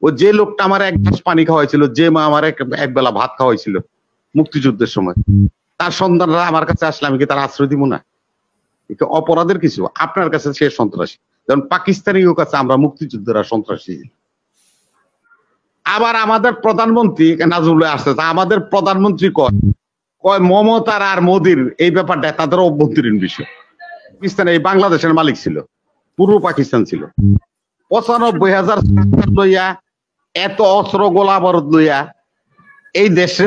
ও যে লোকটা আমার এক গ্লাস পানি খাওয়াইছিল, যে মা আমার এক বেলা ভাত খাওয়াইছিল মুক্তিযুদ্ধের সময়, তার সন্তানরা আমার কাছে আসলে আমি কি তার আশ্রয় দিব না? অপরাধের কিছু, আপনার কাছে সে সন্ত্রাসী, যেমন পাকিস্তানিও কাছে আমরা মুক্তিযুদ্ধরা সন্ত্রাসী। আবার আমাদের প্রধানমন্ত্রী নাজরুল আসছে, আমাদের প্রধানমন্ত্রী কয় মমতার আর মোদির এই ব্যাপারটা তাদের অভ্যন্তরীণ বিষয়। পাকিস্তান এই বাংলাদেশের মালিক ছিল, পূর্ব পাকিস্তান ছিল। ৯৫,০০০ লইয়া এত অস্ত্র গোলা বারুদ লইয়া এই দেশে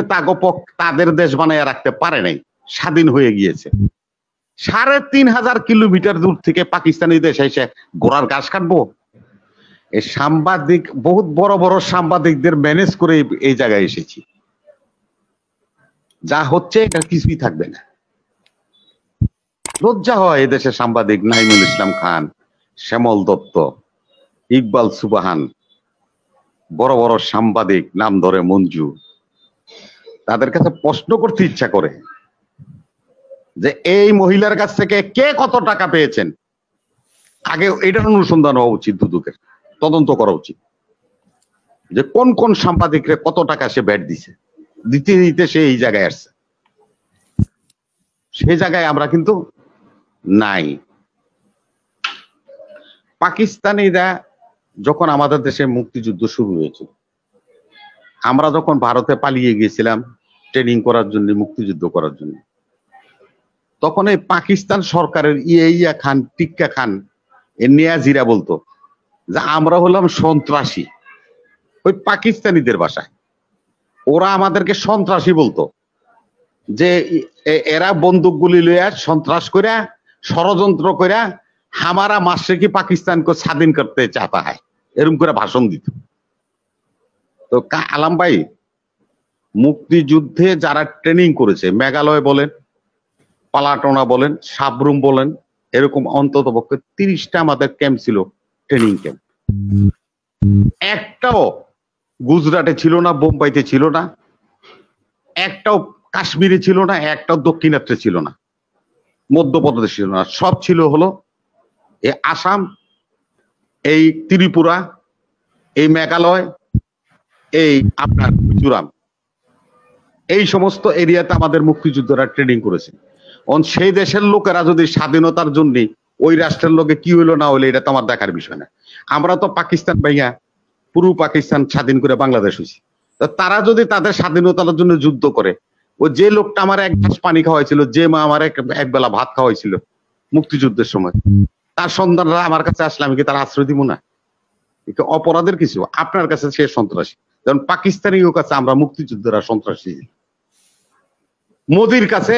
তাদের দেশ বানাইয়া রাখতে পারে নাই, স্বাধীন হয়ে গিয়েছে। ৩,৫০০ কিলোমিটার দূর থেকে পাকিস্তানি দেশ এসে ঘোড়ার ঘাস কাটবো? এই সাংবাদিক, বহুত বড় বড় সাংবাদিকদের ম্যানেজ করে এই জায়গায় এসেছি। যা হচ্ছে এটা কিছুই থাকবে না। লজ্জা হয় এদেশে সাংবাদিক নাইমুল ইসলাম খান, শ্যামল দত্ত, ইকবাল সুবাহান, বড় বড় সাংবাদিক নাম ধরে মঞ্জু, তাদের কাছে প্রশ্ন করতে ইচ্ছা করে যে এই মহিলার কাছ থেকে কে কত টাকা পেয়েছেন। আগে এটার অনুসন্ধান হওয়া উচিত, দুদকের তদন্ত করা উচিত যে কোন কোন সাংবাদিকরে কত টাকা সে ব্যাট দিছে, দিতে দিতে সে এই জায়গায় আসছে। সেই জায়গায় আমরা কিন্তু নাই। পাকিস্তানিরা যখন আমাদের দেশে মুক্তিযুদ্ধ শুরু হয়েছিল, আমরা যখন ভারতে পালিয়ে গিয়েছিলাম ট্রেনিং করার জন্য, মুক্তিযুদ্ধ করার জন্য, তখন এই পাকিস্তান সরকারের ইয়া খান, টিক্কা খান, এ নিয়াজিরা বলতো যে আমরা হলাম সন্ত্রাসী। ওই পাকিস্তানিদের ভাষায় ওরা আমাদেরকে সন্ত্রাসী বলতো, যে এরা বন্দুক গুলি লইয়া সন্ত্রাস করে ষড়যন্ত্র করে হামারা মাশরিকি পাকিস্তানকে স্বাধীন করতে চাতা হয়, এরকম করে ভাষণ দিত। তো আলম ভাই, মুক্তিযুদ্ধে যারা ট্রেনিং করেছে, মেঘালয় বলেন, পালাটোনা বলেন, সাবরুম বলেন, এরকম অন্তত পক্ষে ৩০টা আমাদের ক্যাম্প ছিল, ট্রেনিং ক্যাম্প। একটাও গুজরাটে ছিল না, বোম্বাইতে ছিল না, একটাও কাশ্মীরে ছিল না, একটাও দক্ষিণাত্রে ছিল না, মধ্যপ্রদেশ ছিল না। সব ছিল হলো এই আসাম, এই ত্রিপুরা, এই মেঘালয়, এই আপনার মিজোরাম, এই সমস্ত এরিয়াতে আমাদের মুক্তিযোদ্ধারা ট্রেনিং করেছে। সেই দেশের লোকেরা যদি স্বাধীনতার জন্য ওই রাষ্ট্রের লোকে কি হইলো না হইলো এটা তো আমার দেখার বিষয় না। আমরা তো পাকিস্তান ভাইয়া পূর্ব পাকিস্তান স্বাধীন করে বাংলাদেশ হয়েছি, তারা যদি তাদের স্বাধীনতার জন্য যুদ্ধ করে, ও যে লোকটা আমার এক গ্লাস পানি খাওয়াইছিল, যে মা আমার এক বেলা ভাত খাওয়াইছিল মুক্তিযুদ্ধের সময়, তার সন্তানরা আমার কাছে আসলে আমি কি তার আশ্রয় দিব না? অপরাধের কিছু, আপনার কাছে সে সন্ত্রাসী, যেমন পাকিস্তানিও কাছে আমরা মুক্তিযুদ্ধরা সন্ত্রাসী। মোদির কাছে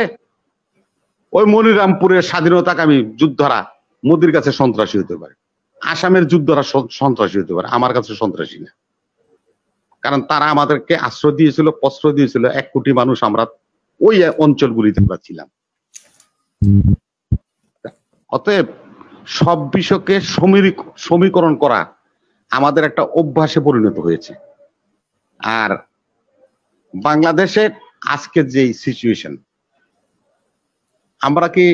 ওই মনিরামপুরের স্বাধীনতাকামী যোদ্ধারা মোদির কাছে সন্ত্রাসী হতে পারে, আসামের যোদ্ধারা সন্ত্রাসী হতে পারে, আমার কাছে সন্ত্রাসী না। কারণ তারা আমাদেরকে আশ্রয় দিয়েছিল, প্রশ্রয় দিয়েছিল। ১ কোটি মানুষ আমরা ওই অঞ্চলগুলিতে আমরা ছিলাম। অতএব সব বিষয়কে সমীকরণ করা আমাদের একটা অভ্যাসে পরিণত হয়েছে। আর বাংলাদেশের আজকে যে সিচুয়েশন, আমরা কি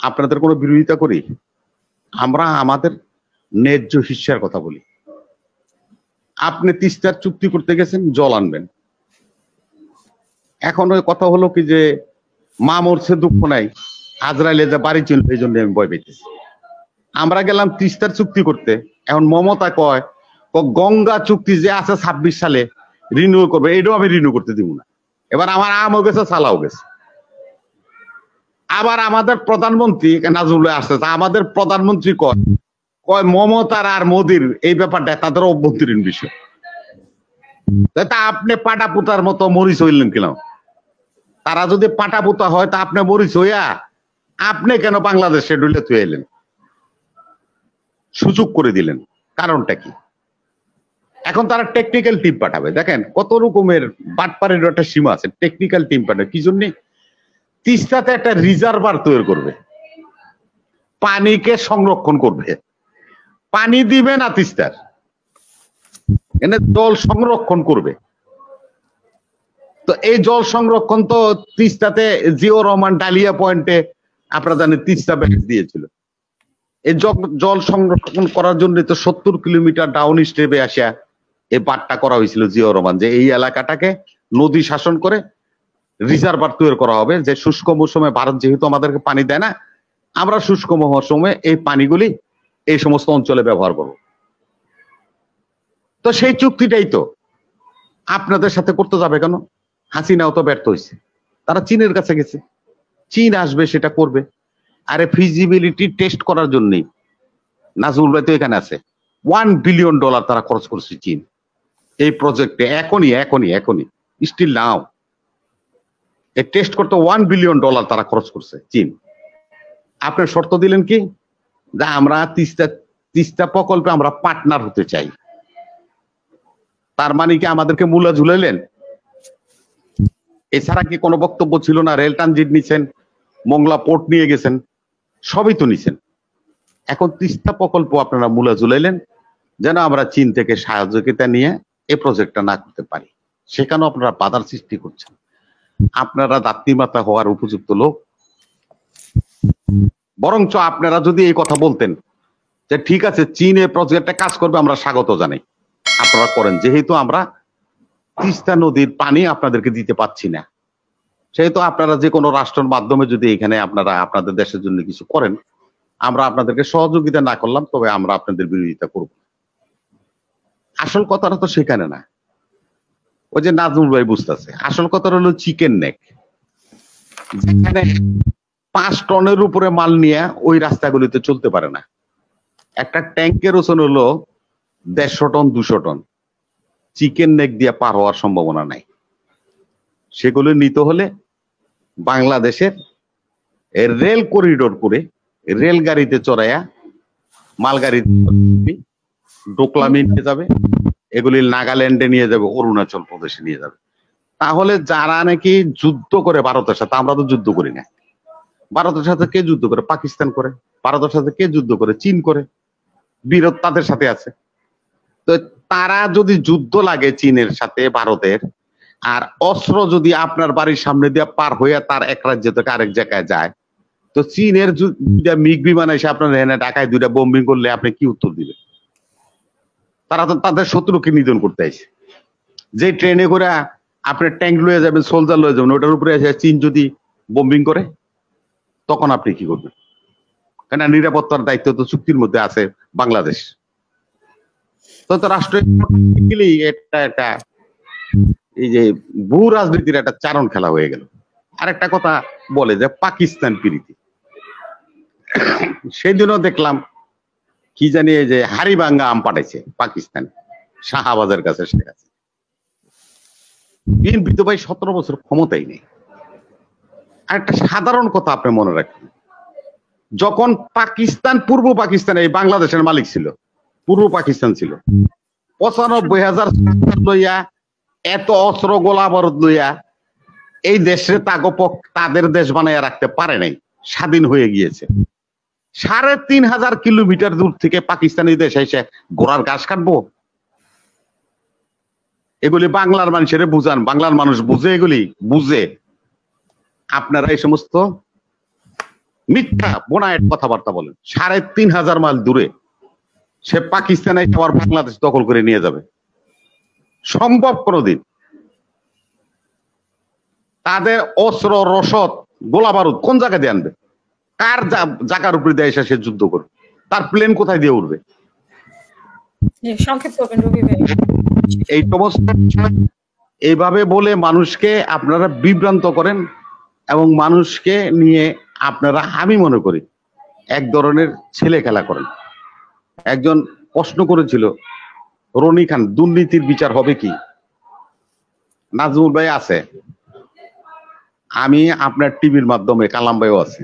আপনাদের কোনো বিরোধিতা করি? আমরা আমাদের ন্যায্য হিস্যার কথা বলি। আপনি তিস্তার চুক্তি করতে গেছেন, জল আনবেন। এখন ওই কথা হলো কি যে মা মরছে দুঃখ নাই, আজরাইলে যে বাড়ি চলবে, এই জন্য আমি ভয় পেতেছি। আমরা গেলাম তিস্তার চুক্তি করতে, এখন মমতা কয় গঙ্গা চুক্তি যে আছে ২৬ সালে রিনিউ করবে, এটাও আমি রিনিউ করতে দিব না। এবার আমার আমও গেছে, চালাও গেছে। আবার আমাদের প্রধানমন্ত্রী নাজরুল আসছে, আমাদের প্রধানমন্ত্রী কয় মমতার আর মোদির এই ব্যাপারটা তাদের অভ্যন্তরীণ বিষয়। তা আপনি পাটা পুতার মতো মরিচ হইলেন কেন? তারা যদি পাটা পুতা হয় তা আপনি মরিচ হইয়া আপনি কেন বাংলাদেশে ডুলে তুই এলেন, সুযোগ করে দিলেন? কারণটা কি? এখন তারা টেকনিক্যাল টিম পাঠাবে। দেখেন কত রকমের বাটপারের একটা সীমা আছে। টেকনিক্যাল টিম পাঠাবে কি জন্য? তিস্তাতে একটা রিজার্ভার তৈরি করবে, পানিকে সংরক্ষণ করবে। পানি দিবে না তিস্তার, এনে জল সংরক্ষণ করবে। তো এই জল সংরক্ষণ তো তিস্তাতে জিয়াউর রহমান ডালিয়া পয়েন্টে আপনারা জানেন তিস্তা ব্যারেজ দিয়েছিল। এই জল সংরক্ষণ করার জন্য তো ৭০ কিলোমিটার ডাউন স্টেপে আসা এই বাটটা করা হয়েছিল জিয়াউর রহমান, যে এই এলাকাটাকে নদী শাসন করে রিজার্ভার তৈরি করা হবে, যে শুষ্ক মৌসুমে ভারত যেহেতু আমাদেরকে পানি দেয় না, আমরা শুষ্ক মৌসুমে এই পানিগুলি এই সমস্ত অঞ্চলে ব্যবহার করব। তো সেই চুক্তিটাই তো আপনাদের সাথে করতে যাবে কেন? হাসিনাও তো ব্যর্থ হয়েছে, তারা চীনের কাছে গেছে, চীন আসবে সেটা করবে। আরে ফিজিবিলিটি টেস্ট করার জন্যই নাজমুল ভাই তো এখানে আছে, $1 বিলিয়ন তারা খরচ করছে চীন এই প্রজেক্টে, এখনই স্টিল নাও এই টেস্ট করতে $1 বিলিয়ন তারা খরচ করছে চীন। আপনার শর্ত দিলেন কি, যে আমরা তিস্তা প্রকল্পে আমরা পার্টনার হতে চাই। তার মানে কি আমাদেরকে মূলা ঝুলাইলেন? এছাড়া কি কোনো বক্তব্য ছিল না? রেল ট্রানজিট নিছেন, মংলা পোর্ট নিয়ে গেছেন, সবই তো নিছেন। এখন তিস্তা প্রকল্প আপনারা মূলা ঝুলাইলেন যেন আমরা চীন থেকে সহযোগিতা নিয়ে এই প্রজেক্টটা না করতে পারি, সেখানেও আপনারা বাধার সৃষ্টি করছেন। আপনারা দাত্রীমাতা হওয়ার উপযুক্ত লোক? বরঞ্চ আপনারা যদি এই কথা বলতেন যে ঠিক আছে চীন এই প্রজেক্টে কাজ করবে, আমরা স্বাগত জানাই, আপনারা করেন, যেহেতু আমরা তিস্তা নদীর পানি আপনাদেরকে দিতে পাচ্ছি না, সেহেতু আপনারা যে কোনো রাষ্ট্রের মাধ্যমে যদি এখানে আপনারা আপনাদের দেশের জন্য কিছু করেন, আমরা আপনাদেরকে সহযোগিতা না করলাম, তবে আমরা আপনাদের বিরোধিতা করব। আসল কথাটা তো সেখানে না। ওই যে নাজমুল ভাই বুঝতেছে, আসল কথাটা হলো চিকেন নেক, যেখানে 5 টনের উপরে মাল নিয়ে ওই রাস্তাগুলিতে চলতে পারে না। একটা ট্যাঙ্কের ওজন হলো 150 টন 200 টন, চিকেন নেক দিয়ে পার হওয়ার সম্ভাবনা নাই। সেগুলো নিতে হলে বাংলাদেশের রেল করিডোর করে রেলগাড়িতে চড়াইয়া মালগাড়ি ডোকলামে নিয়ে যাবে, এগুলি নাগাল্যান্ডে নিয়ে যাবে, অরুণাচল প্রদেশে নিয়ে যাবে। তাহলে যারা নাকি যুদ্ধ করে ভারতের সাথে, আমরা তো যুদ্ধ করি না, ভারতের সাথে কে যুদ্ধ করে? পাকিস্তান করে। ভারতের সাথে কে যুদ্ধ করে? চীন করে। বিরোধ তাদের সাথে আছে। তো তারা যদি যুদ্ধ লাগে চীনের সাথে ভারতের, আর অস্ত্র যদি আপনার বাড়ির সামনে দিয়ে পার হইয়া তার এক রাজ্য থেকে আরেক জায়গায় যায়, তো চীনের দুইটা মিগ বিমান এসে আপনার এখানে ঢাকায় 2টা বোম্বিং করলে আপনি কি উত্তর দিবেন? তারা তো তাদের শত্রুকে নিধন করতে আসে। যে ট্রেনে করে আপনি ট্যাঙ্ক লয়ে যাবেন, সোলজার লয়ে যাবেন, ওটার উপরে এসে চীন যদি বোম্বিং করে, তখন আপনি কি করবেন? কেন নিরাপত্তার দায়িত্ব তো চুক্তির মধ্যে আছে বাংলাদেশ। তো রাষ্ট্র একটা এই যে ভূ রাজনীতির একটা চারণ খেলা হয়ে গেল। আরেকটা কথা বলে যে পাকিস্তান প্রীতি, সেদিনও দেখলাম কি জানি এই যে হাড়িভাঙ্গা আম পাঠাইছে পাকিস্তান শাহবাজের কাছে। বিএনপি তো ভাই 17 বছর ক্ষমতাই নেই। আর একটা সাধারণ কথা আপনি মনে রাখবেন, যখন পাকিস্তান পূর্ব পাকিস্তান এই বাংলাদেশের মালিক ছিল, পূর্ব পাকিস্তান ছিল, 95,000 লইয়া এত অস্ত্র গোলা বারুদ লইয়া এই দেশে তাদের দেশ বানাইয়া রাখতে পারে নাই, স্বাধীন হয়ে গিয়েছে। 3,500 কিলোমিটার দূর থেকে পাকিস্তানি দেশ এসে ঘোড়ার ঘাস কাটবো? এগুলি বাংলার মানুষের বুঝান, বাংলার মানুষ বুঝে, এগুলি বুঝে। আপনারা এই সমস্ত মিথ্যা বোনায়ের কথাবার্তা বলেন। 3,500 মাইল দূরে সে পাকিস্তানে আবার বাংলাদেশ দখল করে নিয়ে যাবে? সম্ভব কোনদিন? তাদের অস্ত্র রসদ গোলা বারুদ কোন জায়গা দিয়ে আনবে? কার জায়গার উপরে দিয়ে এসে সে যুদ্ধ করবে? তার প্লেন কোথায় দিয়ে উঠবে? এই সমস্ত এইভাবে বলে মানুষকে আপনারা বিভ্রান্ত করেন, এবং মানুষকে নিয়ে আপনারা, আমি মনে করি, এক ধরনের ছেলে খেলা করেন। একজন প্রশ্ন করেছিল, রনি খান, দুর্নীতির বিচার হবে কি? নাজমুল ভাই আছে, আমি আপনার টিভির মাধ্যমে, কালাম ভাইও আছে,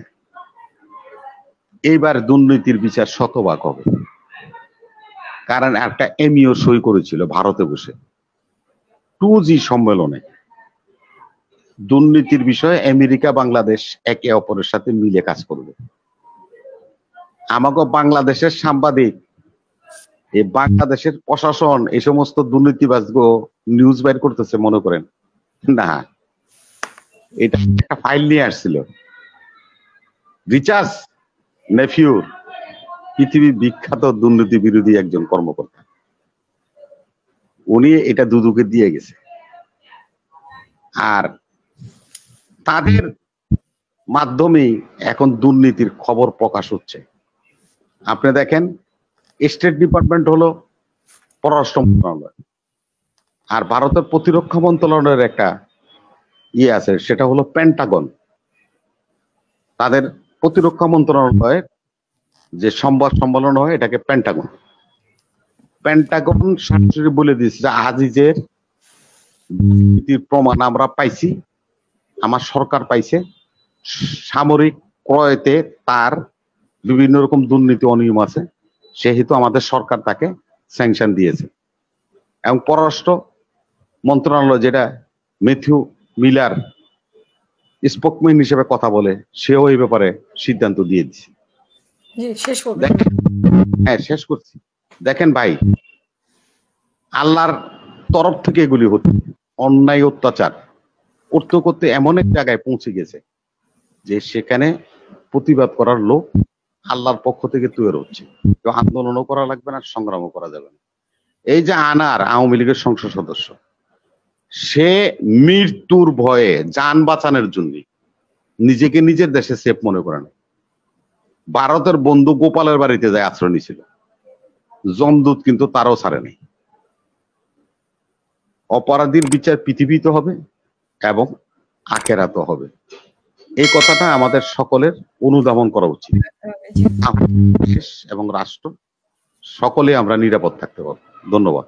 এইবার দুর্নীতির বিচার শতভাগ হবে। কারণ একটা এমইও সই করেছিল ভারতে বসে 2G সম্মেলনে, দুর্নীতির বিষয়ে আমেরিকা বাংলাদেশ একে অপরের সাথে মিলে কাজ করবে। আমাকে বাংলাদেশের সাংবাদিক, এই বাংলাদেশের প্রশাসন এই সমস্ত দুর্নীতিবাজগো নিউজ বাইর করতেছে মনে করেন না? এটা একটা ফাইল নিয়ে আসছিল, রিচার্ড নেফিউ, পৃথিবীর বিখ্যাত দুর্নীতি বিরোধী একজন কর্মকর্তা, উনি এটা দুদুকে দিয়ে গেছে। আর তাদের মাধ্যমেই এখন দুর্নীতির খবর প্রকাশ হচ্ছে। আপনি দেখেন, স্টেট ডিপার্টমেন্ট হলো পররাষ্ট্র মন্ত্রণালয়, আর ভারতের প্রতিরক্ষা মন্ত্রণালয়ের একটা ইয়ে আছে, সেটা হলো পেন্টাগন। তাদের প্রতিরক্ষা মন্ত্রণালয়ের যে সংবাদ সম্মেলন হয় এটাকে পেন্টাগন। পেন্টাগন সরাসরি বলে দিয়েছে যে আজিজের দুর্নীতির প্রমাণ আমরা পাইছি, আমার সরকার পাইছে, সামরিক ক্রয়তে তার বিভিন্ন রকম দুর্নীতি অনিয়ম আছে, সেহেতু আমাদের সরকার তাকে স্যাংশন দিয়েছে। এবং পররাষ্ট্র মন্ত্রণালয়, যেটা ম্যাথিউ মিলার স্পোকম্যান হিসেবে কথা বলে, সেও এই ব্যাপারে সিদ্ধান্ত দিয়ে দিচ্ছে। হ্যাঁ, শেষ করছি। দেখেন ভাই, আল্লাহর তরফ থেকে এগুলি হচ্ছে, অন্যায় অত্যাচার করতে করতে এমন এক জায়গায় পৌঁছে গেছে যে সেখানে প্রতিবাদ করার লোক আল্লাহর পক্ষ থেকে তৈরি হচ্ছে। কেউ আন্দোলনও করা লাগবে না, সংগ্রামও করা যাবে না। এই যে আনার আওয়ামী লীগের সংসদ সদস্য, সে মৃত্যুর ভয়ে যান বাঁচানোর জন্য নিজেকে নিজের দেশে সেফ মনে করে না, ভারতের বন্ধু গোপালের বাড়িতে যায় আশ্রয় নিয়েছিল। জমদূত কিন্তু তারও ছাড়ে নাই। অপরাধীর বিচার পৃথিবীতে হবে এবং আখেরাতে হবে, এই কথাটা আমাদের সকলের অনুধাবন করা উচিত। দেশ এবং রাষ্ট্র সকলে আমরা নিরাপদ থাকতে পারবো। ধন্যবাদ।